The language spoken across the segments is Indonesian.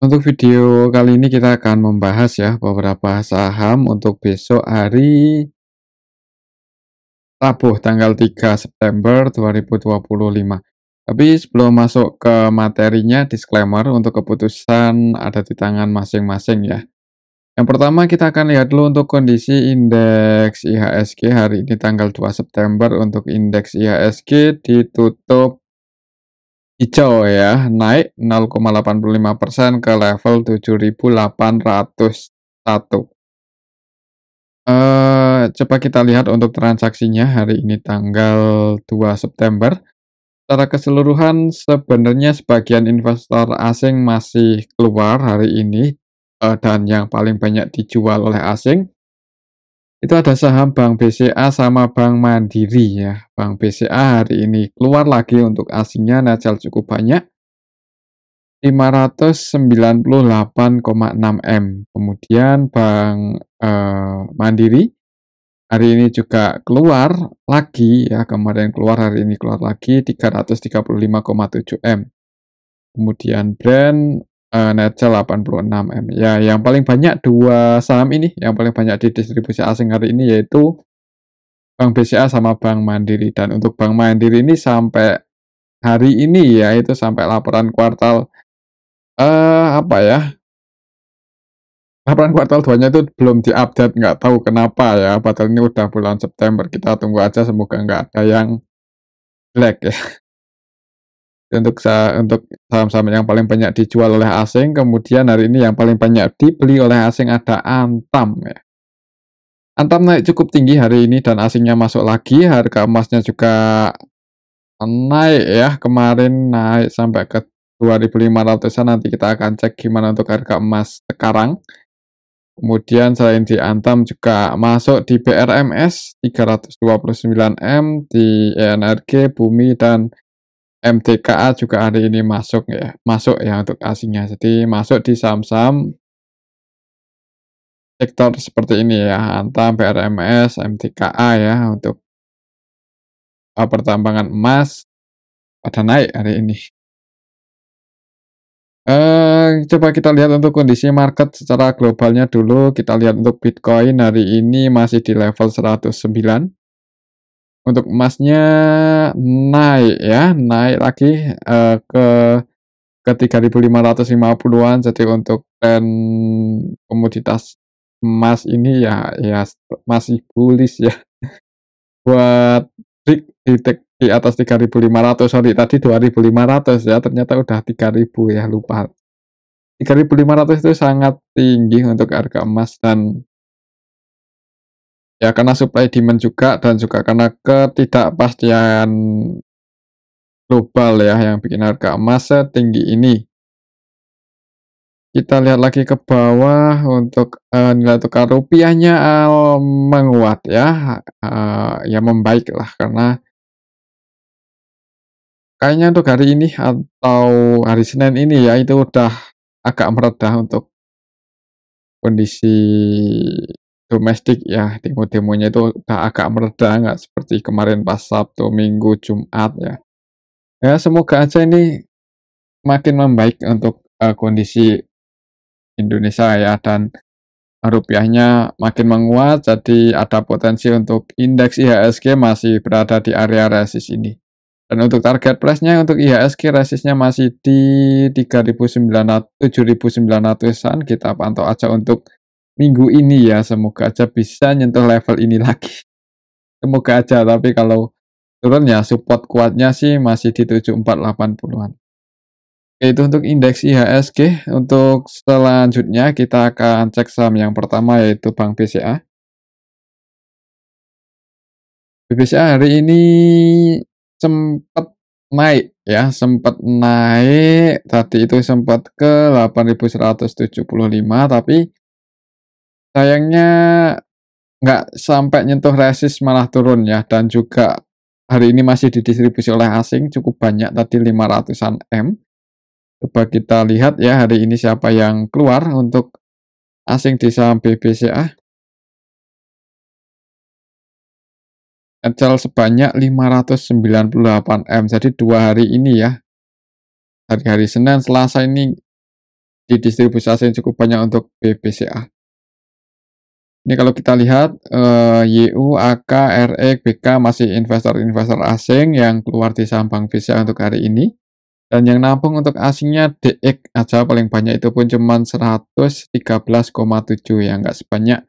Untuk video kali ini kita akan membahas ya beberapa saham untuk besok hari Rabu tanggal 3 September 2025. Tapi sebelum masuk ke materinya, disclaimer untuk keputusan ada di tangan masing-masing ya. Yang pertama kita akan lihat dulu untuk kondisi indeks IHSG hari ini tanggal 2 September. Untuk indeks IHSG ditutup hijau ya, naik 0,85% ke level 7.801. Coba kita lihat untuk transaksinya hari ini tanggal 2 September. Secara keseluruhan sebenarnya sebagian investor asing masih keluar hari ini, dan yang paling banyak dijual oleh asing itu ada saham Bank BCA sama Bank Mandiri ya. Bank BCA hari ini keluar lagi untuk asingnya netzel cukup banyak, 598,6 M. Kemudian Bank, Mandiri hari ini juga keluar lagi ya, kemarin keluar, hari ini keluar lagi 335,7 M. Kemudian Brand, netzel 86 M. Ya, yang paling banyak dua saham ini, yang paling banyak didistribusi asing hari ini yaitu Bank BCA sama Bank Mandiri. Dan untuk Bank Mandiri ini sampai hari ini ya, itu sampai laporan kuartal, apa ya, laporan kuartal 2-nya itu belum diupdate, nggak tahu kenapa ya, padahal ini udah bulan September, kita tunggu aja semoga nggak ada yang jelek ya. Untuk saham-saham yang paling banyak dijual oleh asing, kemudian hari ini yang paling banyak dibeli oleh asing ada Antam ya. Antam naik cukup tinggi hari ini dan asingnya masuk lagi, harga emasnya juga naik ya, kemarin naik sampai ke 2.500-an, nanti kita akan cek gimana untuk harga emas sekarang. Kemudian selain di Antam juga masuk di BRMS 329 M, di ENRG, Bumi, dan MTKA juga hari ini masuk ya untuk asingnya. Jadi masuk di saham-saham sektor seperti ini ya, Antam, BRMS, MTKA ya, untuk pertambangan emas pada naik hari ini. Coba kita lihat untuk kondisi market secara globalnya dulu. Kita lihat untuk Bitcoin hari ini masih di level 109. Untuk emasnya naik ya, naik lagi, ke 3.550-an. Jadi untuk tren komoditas emas ini ya masih bullish ya. Buat di atas 3.500, sorry tadi 2.500 ya, ternyata udah 3.000 ya, lupa. 3.500 itu sangat tinggi untuk harga emas, dan ya karena supply demand juga, dan juga karena ketidakpastian global ya yang bikin harga emas setinggi ini. Kita lihat lagi ke bawah untuk, nilai tukar rupiahnya, menguat ya, ya membaik lah, karena kayaknya untuk hari ini atau hari Senin ini ya, itu udah agak meredah untuk kondisi domestik ya, demo-demonya itu udah agak meredah, nggak seperti kemarin pas Sabtu, Minggu, Jumat ya. Ya semoga aja ini makin membaik untuk, kondisi Indonesia ya, dan rupiahnya makin menguat, jadi ada potensi untuk indeks IHSG masih berada di area resist ini. Dan untuk target price-nya untuk IHSG resistnya masih di 7.900-an, kita pantau aja untuk minggu ini ya, semoga aja bisa nyentuh level ini lagi. Semoga aja, tapi kalau turun ya support kuatnya sih masih di 7480-an. Oke, itu untuk indeks IHSG. Untuk selanjutnya kita akan cek saham yang pertama yaitu Bank BCA. BCA hari ini sempat naik ya, sempat naik, tadi itu sempat ke 8.175, tapi sayangnya nggak sampai nyentuh resist, malah turun ya, dan juga hari ini masih didistribusi oleh asing cukup banyak, tadi 500-an M. Coba kita lihat ya hari ini siapa yang keluar untuk asing di saham BBCA. Netzel sebanyak 598 M. Jadi 2 hari ini ya, hari-hari Senin, Selasa ini di distribusi asing cukup banyak untuk BBCA. Ini kalau kita lihat, YU, AK, RX, BK masih investor-investor asing yang keluar di saham Bank BCA untuk hari ini. Dan yang nampung untuk asingnya DX aja paling banyak itu pun cuman 113,7 ya, nggak sebanyak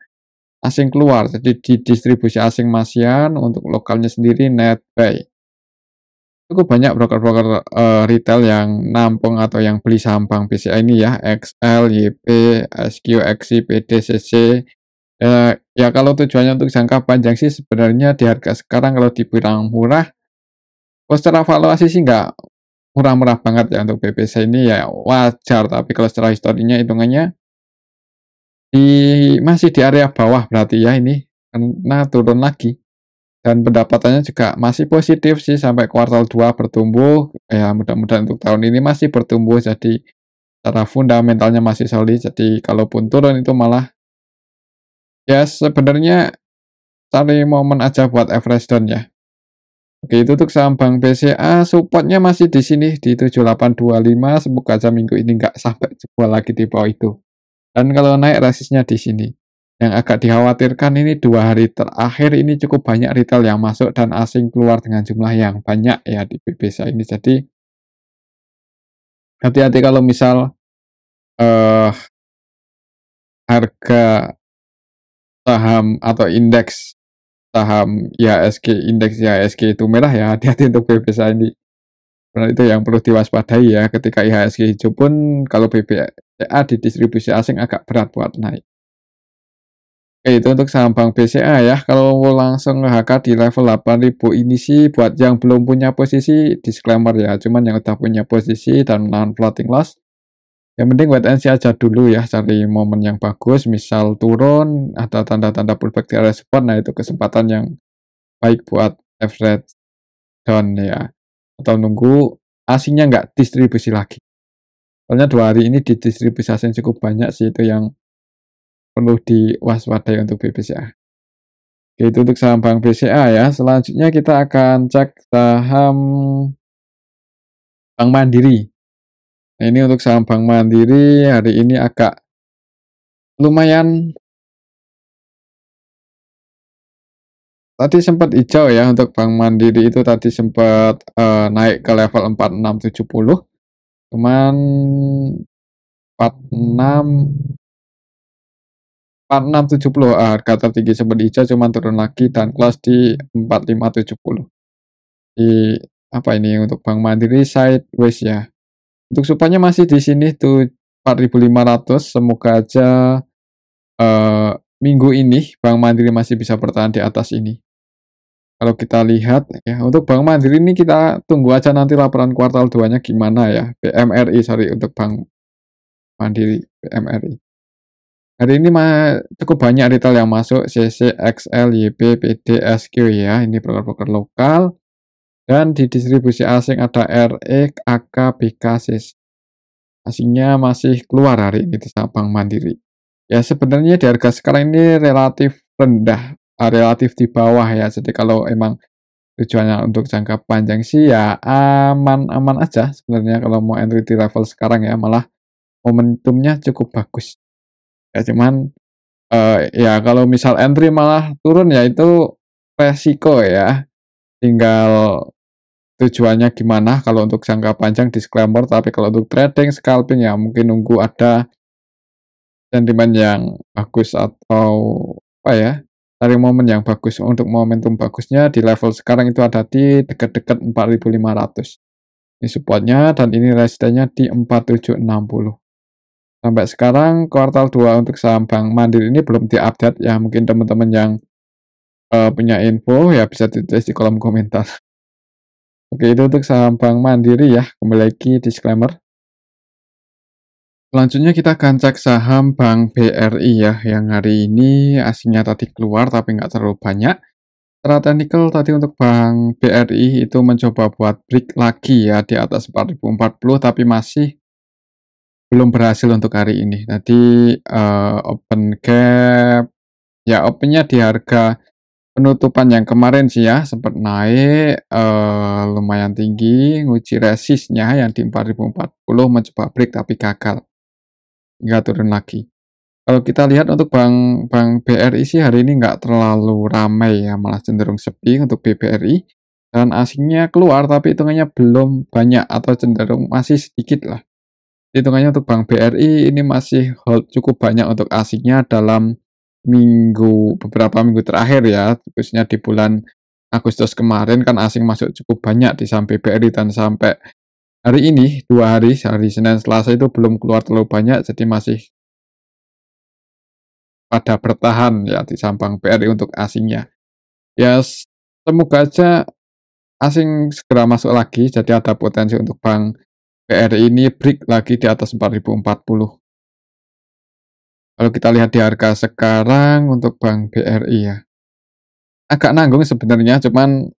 asing keluar. Jadi di distribusi asing masian untuk lokalnya sendiri Netbuy. Cukup banyak broker-broker, retail yang nampung atau yang beli saham Bank BCA ini ya, XL, YP, SQ, XI, PD, CC. Ya kalau tujuannya untuk jangka panjang sih sebenarnya di harga sekarang kalau dibilang murah, kalau secara valuasi sih nggak murah-murah banget ya untuk BBC ini ya wajar, tapi kalau secara historinya hitungannya masih di area bawah berarti ya ini, karena turun lagi. Dan pendapatannya juga masih positif sih sampai kuartal 2 bertumbuh, ya mudah-mudahan untuk tahun ini masih bertumbuh, jadi secara fundamentalnya masih solid, jadi kalaupun turun itu malah ya sebenarnya cari momen aja buat average down ya. Oke, itu untuk saham Bank BCA, supportnya masih di sini di 7825, semoga aja minggu ini nggak sampai jebol lagi di bawah itu. Dan kalau naik resistnya di sini. Yang agak dikhawatirkan ini 2 hari terakhir ini cukup banyak retail yang masuk dan asing keluar dengan jumlah yang banyak ya di BBCA ini. Jadi hati-hati kalau misal eh, harga saham atau indeks saham IHSG, indeks IHSG itu merah ya, hati-hati untuk BBCA ini. Karena itu yang perlu diwaspadai ya, ketika IHSG hijau pun kalau BBCA di distribusi asing agak berat buat naik. Oke, itu untuk saham Bank BCA ya. Kalau mau langsung nge-HK di level 8.000 ini sih buat yang belum punya posisi disclaimer ya. Cuman yang udah punya posisi dan non floating loss, yang penting wait and see aja dulu ya, cari momen yang bagus, misal turun, ada tanda-tanda pullback di area support, nah itu kesempatan yang baik buat average down ya. Atau nunggu asingnya nggak distribusi lagi. Soalnya 2 hari ini di distribusi asing cukup banyak sih, itu yang perlu diwaspadai untuk BBCA. Oke, itu untuk saham Bank BCA ya. Selanjutnya kita akan cek saham Bank Mandiri. Nah, ini untuk saham Bank Mandiri hari ini agak lumayan, tadi sempat hijau ya untuk Bank Mandiri itu tadi sempat naik ke level 4670. Cuman 46 4670 harga tertinggi sempat hijau cuman turun lagi dan close di 4570. Di apa ini untuk Bank Mandiri sideways ya. Untuk supaya masih di sini tuh 4.500, semoga aja minggu ini Bank Mandiri masih bisa bertahan di atas ini. Kalau kita lihat ya, untuk Bank Mandiri ini kita tunggu aja nanti laporan kuartal 2-nya gimana ya. BMRI sorry, untuk Bank Mandiri, BMRI. Hari ini cukup banyak retail yang masuk, CC, XL, YP, PD, SQ ya. Ini broker-broker lokal. Dan di distribusi asing ada RX, AK, BK, CC. Asingnya masih keluar hari ini di saham Bank Mandiri. Ya sebenarnya di harga sekarang ini relatif rendah, relatif di bawah ya. Jadi kalau emang tujuannya untuk jangka panjang sih ya aman-aman aja sebenarnya kalau mau entry di level sekarang ya, malah momentumnya cukup bagus. Ya cuman ya kalau misal entry malah turun ya itu resiko ya. Tinggal tujuannya gimana, kalau untuk jangka panjang disclaimer, tapi kalau untuk trading, scalping ya mungkin nunggu ada sentimen yang bagus atau apa ya, cari momen yang bagus. Untuk momentum bagusnya di level sekarang itu ada di dekat-dekat 4.500. Ini supportnya dan ini resistennya di 4760. Sampai sekarang kuartal 2 untuk saham Bank Mandiri ini belum diupdate ya, mungkin teman-teman yang punya info ya bisa ditulis di kolom komentar. Oke, itu untuk saham Bank Mandiri ya, kembali lagi disclaimer. Selanjutnya kita akan cek saham Bank BRI ya, yang hari ini asingnya tadi keluar tapi nggak terlalu banyak. Secara teknikal tadi untuk Bank BRI itu mencoba buat break lagi ya di atas 4040 tapi masih belum berhasil untuk hari ini. Tadi open gap, ya opennya di harga penutupan yang kemarin sih ya, sempat naik lumayan tinggi, nguji resistnya yang di 4040 mencoba break tapi gagal. hingga turun lagi. Kalau kita lihat untuk Bank BRI sih hari ini nggak terlalu ramai ya, malah cenderung sepi untuk BBRI, dan asingnya keluar tapi hitungannya belum banyak atau cenderung masih sedikit lah. Hitungannya untuk Bank BRI ini masih hold cukup banyak untuk asingnya dalam beberapa minggu terakhir ya, khususnya di bulan Agustus kemarin kan asing masuk cukup banyak di saham BBRI, dan sampai hari ini 2 hari, hari Senin, Selasa itu belum keluar terlalu banyak, jadi masih pada bertahan ya di saham Bank BRI untuk asingnya. Ya semoga aja asing segera masuk lagi, jadi ada potensi untuk Bank BRI ini break lagi di atas 4040. Kalau kita lihat di harga sekarang untuk Bank BRI ya, agak nanggung sebenarnya, cuman,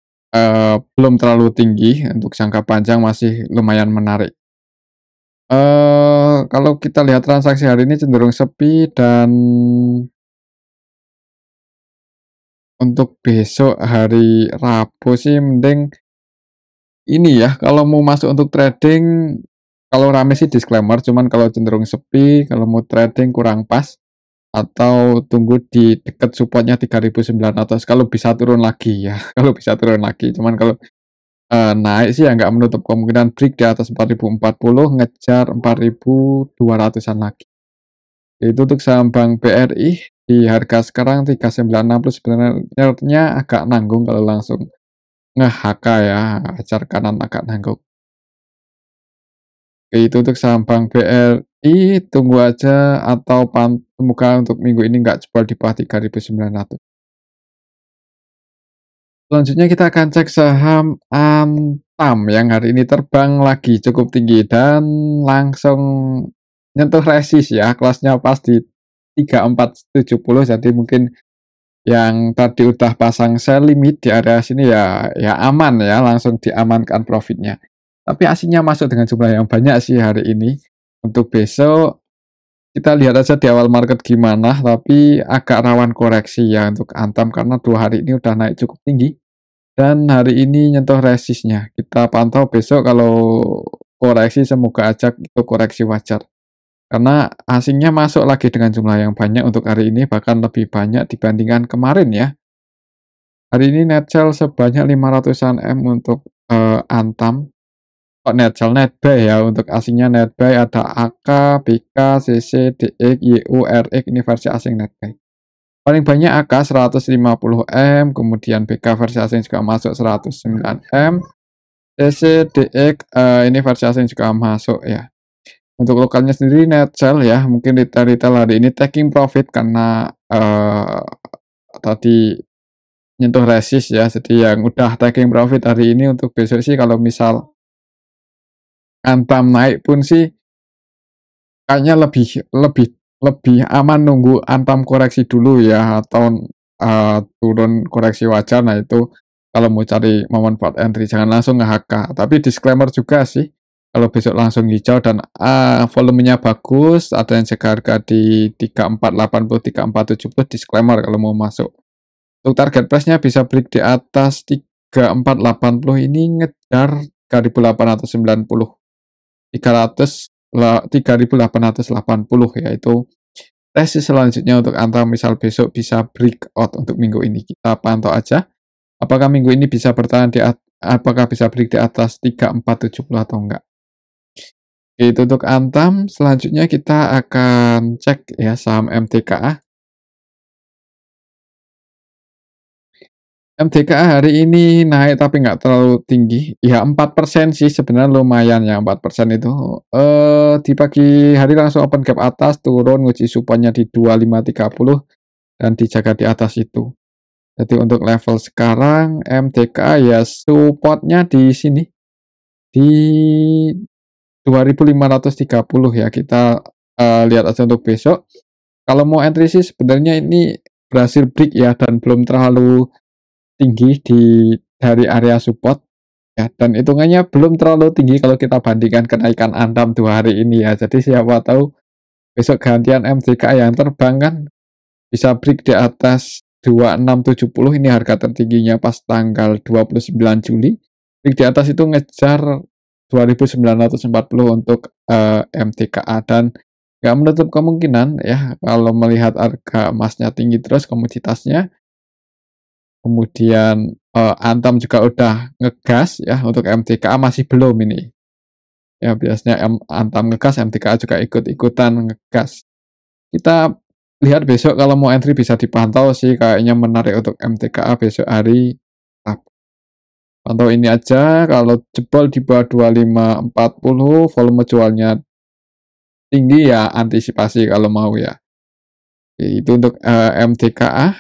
belum terlalu tinggi, untuk jangka panjang masih lumayan menarik. Kalau kita lihat transaksi hari ini cenderung sepi, dan untuk besok hari Rabu sih mending ini ya, kalau mau masuk untuk trading, kalau rame sih disclaimer, cuman kalau cenderung sepi, kalau mau trading kurang pas, atau tunggu di dekat supportnya 3.900 kalau bisa turun lagi ya, kalau bisa turun lagi. Cuman kalau, naik sih ya nggak menutup kemungkinan break di atas 4040, ngejar 4.200-an lagi. Itu untuk saham Bank BRI di harga sekarang 3.960 sebenarnya agak nanggung kalau langsung nge-HK ya, hajar kanan agak nanggung. Itu untuk saham Bank BRI, tunggu aja atau semoga untuk minggu ini nggak jebol di bawah 3.900. Selanjutnya kita akan cek saham Antam yang hari ini terbang lagi cukup tinggi dan langsung nyentuh resist ya, kelasnya pas di 3470, jadi mungkin yang tadi udah pasang sell limit di area sini ya aman ya, langsung diamankan profitnya. Tapi asingnya masuk dengan jumlah yang banyak sih hari ini. Untuk besok kita lihat aja di awal market gimana, tapi agak rawan koreksi ya untuk Antam karena 2 hari ini udah naik cukup tinggi. Dan hari ini nyentuh resistnya. Kita pantau besok kalau koreksi, semoga aja itu koreksi wajar. Karena asingnya masuk lagi dengan jumlah yang banyak untuk hari ini, bahkan lebih banyak dibandingkan kemarin ya. Hari ini net sell sebanyak 500-an M untuk Antam. Kok net sell, net buy ya, untuk asingnya net buy ada AK, BK, CC, DX, YU, RX, ini versi asing net buy. Paling banyak AK 150 M, kemudian BK versi asing juga masuk 109 M, CC, DX, ini versi asing juga masuk ya. Untuk lokalnya sendiri net sell ya, mungkin retail-retail hari ini taking profit karena tadi nyentuh resist ya, jadi yang udah taking profit hari ini untuk besok sih kalau misal Antam naik pun sih kayaknya lebih lebih lebih aman nunggu Antam koreksi dulu ya, atau, turun koreksi wajar. Nah itu kalau mau cari momen buat entry jangan langsung nge-HK. Tapi disclaimer juga sih, kalau besok langsung hijau dan, volumenya bagus, ada yang jaga harga di 3480, 3470, disclaimer kalau mau masuk. Untuk target price-nya bisa break di atas 3480, ini ngejar 3.890. 3.880 yaitu resist selanjutnya untuk Antam, misal besok bisa breakout untuk minggu ini. Kita pantau aja apakah minggu ini bisa bertahan apakah bisa break di atas 3470 atau enggak. Itu untuk Antam. Selanjutnya kita akan cek ya saham MTKA. MTKA hari ini naik tapi nggak terlalu tinggi, ya 4% sih sebenarnya lumayan ya 4% itu, di pagi hari langsung open gap atas, turun nguji supportnya di 2530 dan dijaga di atas itu. Jadi untuk level sekarang MTKA ya supportnya di sini, di 2530 ya, kita, lihat aja untuk besok. Kalau mau entry sih sebenarnya ini berhasil break ya dan belum terlalu tinggi dari area support ya, dan hitungannya belum terlalu tinggi kalau kita bandingkan kenaikan Antam 2 hari ini ya. Jadi siapa tahu besok gantian MTKA yang terbang kan bisa break di atas 2670, ini harga tertingginya pas tanggal 29 Juli. Break di atas itu ngejar 2940 untuk MTKA, dan nggak menutup kemungkinan ya kalau melihat harga emasnya tinggi terus komoditasnya, kemudian, Antam juga udah ngegas ya untuk MTKA masih belum ini. Ya biasanya Antam ngegas, MTKA juga ikut-ikutan ngegas. Kita lihat besok kalau mau entry bisa dipantau sih kayaknya menarik untuk MTKA besok hari Rabu. Pantau ini aja kalau jebol di bawah 25.40 volume jualnya tinggi ya antisipasi kalau mau ya. Itu untuk, MTKA.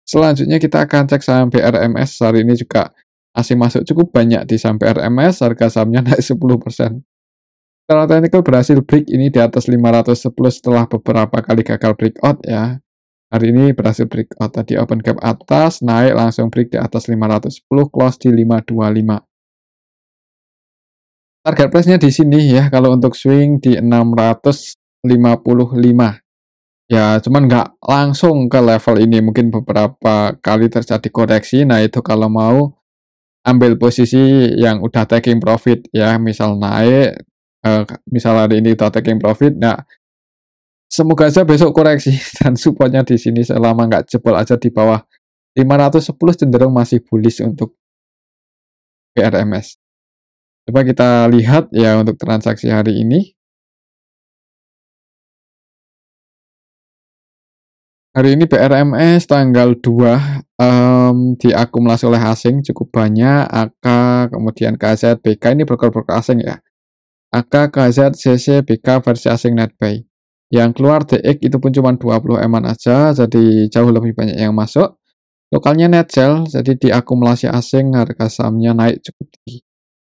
Selanjutnya kita akan cek saham BRMS, hari ini juga masih masuk cukup banyak di saham BRMS, harga sahamnya naik 10%. Secara teknikal berhasil break ini di atas 510 setelah beberapa kali gagal breakout ya. Hari ini berhasil breakout, tadi open gap atas, naik langsung break di atas 510, close di 525. Target price-nya di sini ya, kalau untuk swing di 655. Ya, cuman nggak langsung ke level ini, mungkin beberapa kali terjadi koreksi. Nah, itu kalau mau ambil posisi yang udah taking profit ya, misal naik, misal hari ini udah taking profit, nah semoga aja besok koreksi dan supportnya di sini selama nggak jebol aja di bawah 510 cenderung masih bullish untuk BRMS. Coba kita lihat ya untuk transaksi hari ini. Hari ini BRMS tanggal 2 diakumulasi oleh asing cukup banyak, AK, kemudian KZ, BK ini broker-broker asing ya. AK, KZ, CC, BK versi asing netbuy. Yang keluar DX itu pun cuma 20 eman aja, jadi jauh lebih banyak yang masuk. Lokalnya net sell, jadi diakumulasi asing harga sahamnya naik cukup tinggi.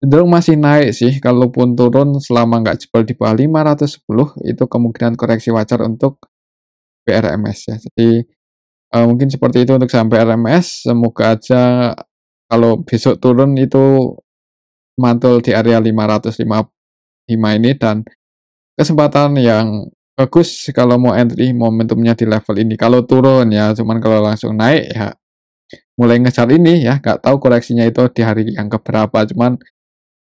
Cenderung masih naik sih, kalaupun turun selama nggak jebol di bawah 510, itu kemungkinan koreksi wajar untuk BRMS ya. Jadi mungkin seperti itu untuk saham BRMS, semoga aja kalau besok turun itu mantul di area 555 ini dan kesempatan yang bagus kalau mau entry momentumnya di level ini. Kalau turun ya, cuman kalau langsung naik ya mulai ngejar ini ya, nggak tahu koreksinya itu di hari yang keberapa, cuman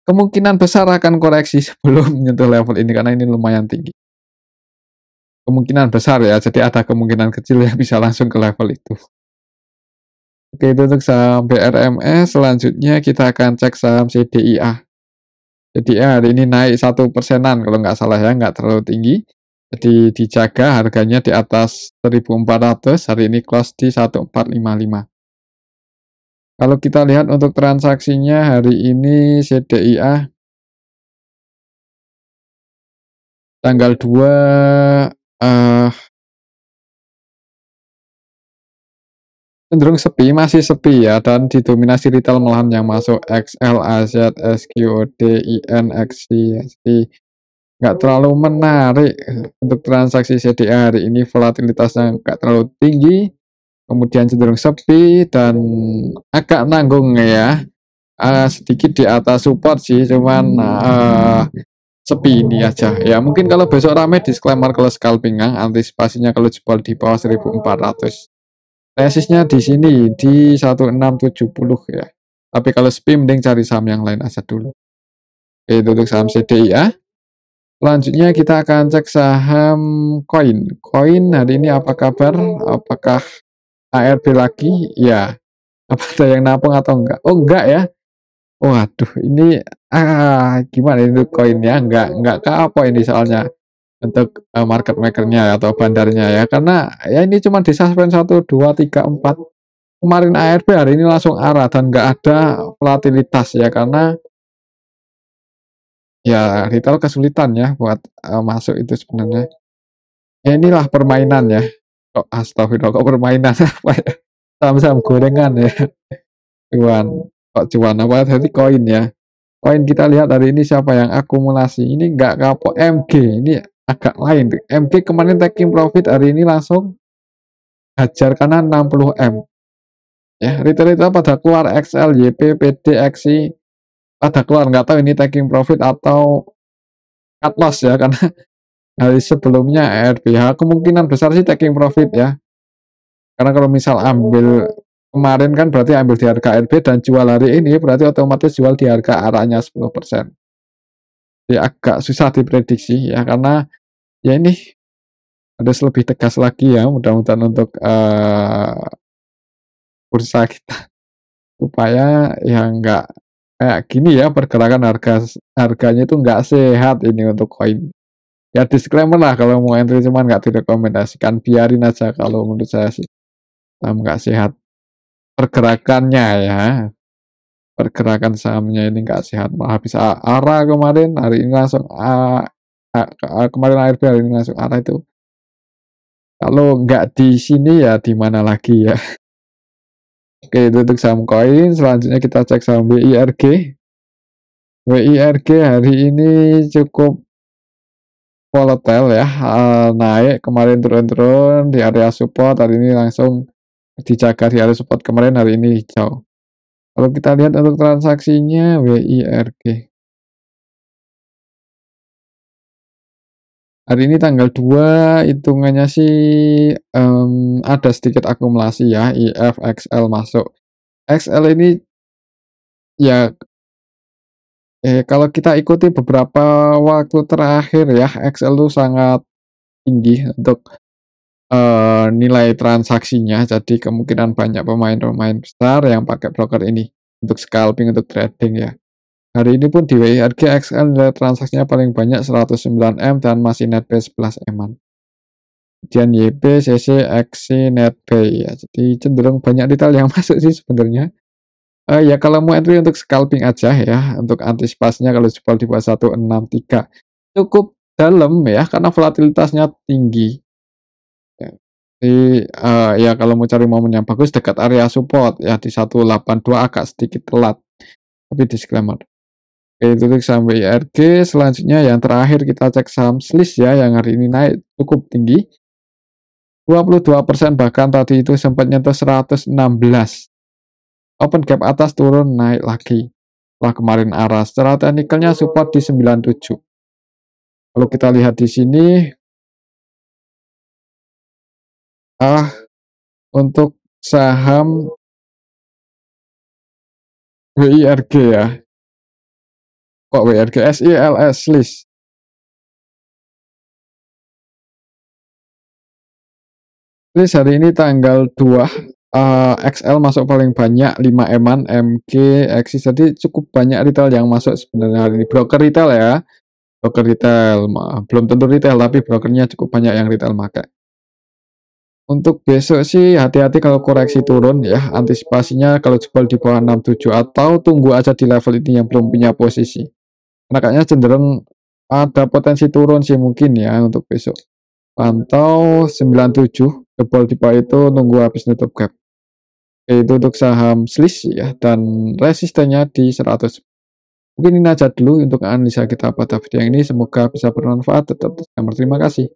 kemungkinan besar akan koreksi sebelum menyentuh level ini karena ini lumayan tinggi. Kemungkinan besar ya, jadi ada kemungkinan kecil yang bisa langsung ke level itu. Oke, itu untuk saham BRMS, selanjutnya kita akan cek saham CDIA. CDIA hari ini naik 1%-an kalau nggak salah ya, nggak terlalu tinggi. Jadi dijaga harganya di atas 1.400, hari ini close di 1.455. Kalau kita lihat untuk transaksinya hari ini CDIA tanggal 2 eh, cenderung sepi, masih sepi ya, dan didominasi retail malahan yang masuk XL, AZ, SQOD, IN, XC. Jadi nggak terlalu menarik untuk transaksi CDA hari ini, volatilitasnya nggak terlalu tinggi, kemudian cenderung sepi dan agak nanggung ya, sedikit di atas support sih, cuman sepi ini aja. Ya mungkin kalau besok rame disclaimer kalau scalping, antisipasinya kalau jebol di bawah 1.400. Resistnya di sini di 1670 ya. Tapi kalau SPI mending cari saham yang lain aja dulu. Oke, itu untuk saham CDIA. Selanjutnya kita akan cek saham koin. Koin hari ini apa kabar? Apakah ARB lagi? Ya. Apa ada yang napung atau enggak? Oh, enggak ya. Waduh, ini gimana itu koinnya? Enggak ke apa ini soalnya untuk market makernya atau bandarnya ya. Karena ya ini cuma di suspend 1 2 3 4. Kemarin ARB hari ini langsung arah dan nggak ada volatilitas ya karena ya retail kesulitan ya buat masuk itu sebenarnya. Ya inilah permainan ya. Kok astagfirullah kok permainan apa ya? Saham-saham gorengan ya. Cuan. Kok cuan apa tadi koin ya. Koin kita lihat hari ini siapa yang akumulasi. Ini nggak kapok MG. Ini agak lain. MG kemarin taking profit hari ini langsung hajar karena 60M. Ya, retail-retail pada keluar XL, YP, PD, XI pada keluar, nggak tahu ini taking profit atau cut loss ya karena hari sebelumnya RBH kemungkinan besar sih taking profit ya. Karena kalau misal ambil kemarin kan berarti ambil di harga RB dan jual hari ini berarti otomatis jual di harga arahnya 10%. Jadi agak susah diprediksi ya karena Ya ini harus lebih tegas lagi ya mudah-mudahan untuk, bursa kita supaya ya nggak kayak gini ya pergerakan harganya itu nggak sehat ini untuk koin. Ya disclaimer lah kalau mau entry cuman nggak direkomendasikan, biarin aja kalau menurut saya sih, nggak sehat pergerakannya ya, pergerakan sahamnya ini nggak sehat, malah bisa ARA kemarin, hari ini langsung kemarin ARB, hari ini langsung ARA itu. Kalau nggak di sini ya di mana lagi ya. Oke, itu untuk saham koin, selanjutnya kita cek saham WIRG. WIRG hari ini cukup volatile ya, naik kemarin turun-turun di area support, hari ini langsung dijaga di area support kemarin, hari ini hijau. Kalau kita lihat untuk transaksinya WIRG. Hari ini tanggal 2 hitungannya sih, ada sedikit akumulasi ya, IF, XL masuk. XL ini ya, kalau kita ikuti beberapa waktu terakhir ya, XL itu sangat tinggi untuk, nilai transaksinya, jadi kemungkinan banyak pemain-pemain besar yang pakai broker ini untuk scalping, untuk trading ya. Hari ini pun di WIRG XL nilai transaksinya paling banyak 109 M dan masih netbuy 11 M-an. Kemudian YP, CC, XC, netbuy ya, jadi cenderung banyak retail yang masuk sih sebenarnya. Ya kalau mau entry untuk scalping aja ya, untuk antisipasinya kalau jebol di bawah 163 cukup dalam ya, karena volatilitasnya tinggi. Ya, jadi, ya kalau mau cari momen yang bagus dekat area support ya di 182 agak sedikit telat, tapi disclaimer. Oke, itu untuk saham WIRG, selanjutnya yang terakhir kita cek saham Swiss ya, yang hari ini naik cukup tinggi, 22% bahkan tadi itu sempat nyentuh 116. Open gap atas turun naik lagi. Setelah kemarin arah, secara teknikalnya support di 97. Kalau kita lihat di sini, ah untuk saham WIRG ya, kok WIRG SILS list. List hari ini tanggal 2, XL masuk paling banyak 5 M-an, MG, Axis, jadi cukup banyak retail yang masuk sebenarnya hari ini. Broker retail ya, broker retail, belum tentu retail tapi brokernya cukup banyak yang retail pakai. Untuk besok sih hati-hati kalau koreksi turun ya, antisipasinya kalau jebol di bawah 67 atau tunggu aja di level ini yang belum punya posisi. Karena kayaknya cenderung ada potensi turun sih mungkin ya untuk besok. Pantau 97, jebol di bawah itu nunggu habis nutup gap. Oke, itu untuk saham Swiss ya, dan resistennya di 100. Mungkin ini aja dulu untuk analisa kita pada video yang ini, semoga bisa bermanfaat. Tetap terima kasih.